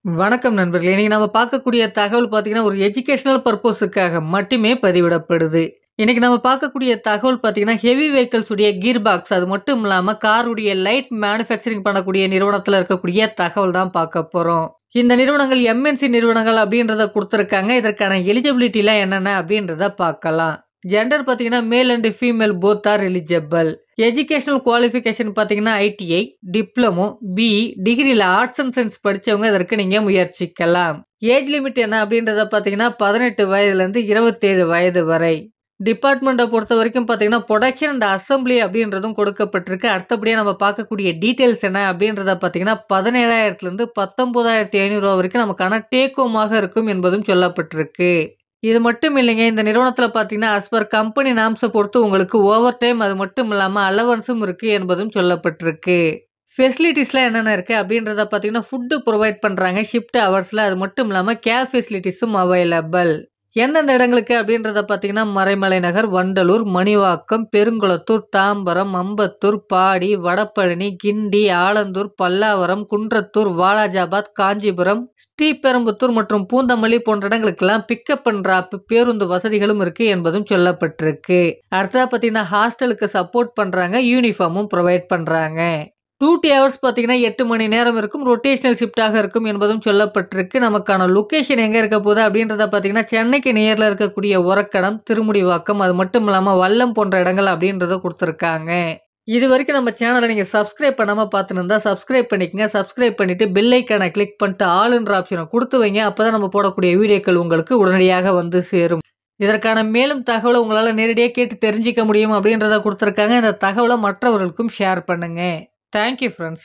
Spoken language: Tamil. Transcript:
வணக்கம் நண்பர்களே. இன்னைக்கு நம்ம பார்க்கக்கூடிய தகவல் பார்த்தீங்கன்னா, ஒரு எஜுகேஷனல் பர்ப்போஸுக்காக மட்டுமே பதிவிடப்படுது. இன்னைக்கு நம்ம பார்க்கக்கூடிய தகவல் பார்த்தீங்கன்னா, ஹெவி வெஹிக்கிள்ஸ் உடைய கியர் பாக்ஸ் அது மட்டும் இல்லாம காருடைய லைட் மேனுஃபேக்சரிங் பண்ணக்கூடிய நிறுவனத்தில இருக்கக்கூடிய தகவல் தான் பார்க்க போறோம். இந்த நிறுவனங்கள் எம்.என்.சி நிறுவனங்கள் அப்படின்றத குடுத்துருக்காங்க. இதற்கான எலிஜிபிலிட்டிலாம் என்னென்ன அப்படின்றத பார்க்கலாம். ஜெண்டர் பார்த்தீங்கன்னா, male and female both are eligible. Educational qualification பார்த்தீங்கன்னா, ஐடிஐ, டிப்ளமோ, பிஇ, டிகிரில ஆர்ட்ஸ் அண்ட் சயன்ஸ் படிச்சவங்க இதற்கு நீங்க முயற்சிக்கலாம். ஏஜ் லிமிட் என்ன அப்படின்றத பார்த்தீங்கன்னா, 18 வயதிலிருந்து 27 வயது வரை. டிபார்ட்மெண்ட்ட பொறுத்தவரைக்கும் பார்த்தீங்கன்னா, புரொடக்ஷன் அண்ட் அசெம்பிளி அப்படின்றதும் கொடுக்கப்பட்டிருக்கு. அடுத்தபடியா நம்ம பார்க்கக்கூடிய டீட்டெயில்ஸ் என்ன அப்படின்றத பார்த்தீங்கன்னா, 17,000லிருந்து 19,500 வரைக்கும் நமக்கான டேக் ஹோமாக இருக்கும் என்பதும் சொல்லப்பட்டிருக்கு. இது மட்டும் இல்லைங்க. இந்த நிறுவனத்தில பார்த்தீங்கன்னா, அஸ் பர் கம்பெனி நார்ம்ஸ பொறுத்து உங்களுக்கு ஓவர் டைம் அது மட்டும் இல்லாம அலவன்ஸும் இருக்கு என்பதும் சொல்லப்பட்டிருக்கு. ஃபெசிலிட்டீஸ்லாம் என்னென்ன இருக்கு அப்படின்றத பார்த்தீங்கன்னா, ஃபுட் புரொவைட் பண்றாங்க ஷிஃப்ட் ஹவர்ஸ்ல. அது மட்டும் இல்லாம கேர் ஃபெசிலிட்டீஸும் அவைலபிள். எந்தெந்த இடங்களுக்கு அப்படின்றத பார்த்தீங்கன்னா, மறைமலை நகர், வண்டலூர், மணிவாக்கம், பெருங்குளத்தூர், தாம்பரம், அம்பத்தூர், பாடி, வடபழனி, கிண்டி, ஆலந்தூர், பல்லாவரம், குன்றத்தூர், வாலாஜாபாத், காஞ்சிபுரம், ஸ்ரீபெரும்புத்தூர் மற்றும் பூந்தமல்லி போன்ற இடங்களுக்கெல்லாம் பிக்கப் அண்ட் டிராப் பேருந்து வசதிகளும் இருக்கு என்பதும் சொல்லப்பட்டிருக்கு. அடுத்ததா பார்த்தீங்கன்னா, ஹாஸ்டலுக்கு சப்போர்ட் பண்றாங்க. யூனிஃபார்மும் புரொவைட் பண்றாங்க. டியூட்டி ஹவர்ஸ் பார்த்தீங்கன்னா 8 மணி நேரம் இருக்கும். ரொட்டேஷனல் ஷிஃப்ட்டாக இருக்கும் என்பதும் சொல்லப்பட்டிருக்கு. நமக்கான லொகேஷன் எங்க இருக்க போகுது அப்படின்றத பார்த்தீங்கன்னா, சென்னைக்கு நியர்ல இருக்கக்கூடிய ஒரக்கடம், திருமுடிவாக்கம் அது மட்டும் இல்லாம வல்லம் போன்ற இடங்கள் அப்படின்றத குடுத்துருக்காங்க. இதுவரைக்கும் நம்ம சேனலை நீங்க சப்ஸ்கிரைப் பண்ணாம பார்த்துன்னு இருந்தா சப்ஸ்கிரைப் பண்ணிக்கங்க. சப்ஸ்கிரைப் பண்ணிட்டு பெல் ஐகானை கிளிக் பண்ணிட்டு ஆல்ன்ற ஆப்ஷனை குடுத்து வைங்க. அப்பதான் நம்ம போடக்கூடிய வீடியோக்கள் உங்களுக்கு உடனடியாக வந்து சேரும். இதற்கான மேலும் தகவலை உங்களால நேரடியா கேட்டு தெரிஞ்சுக்க முடியும் அப்படின்றத குடுத்துருக்காங்க. இந்த தகவலை மற்றவர்களுக்கும் ஷேர் பண்ணுங்க. Thank you, friends.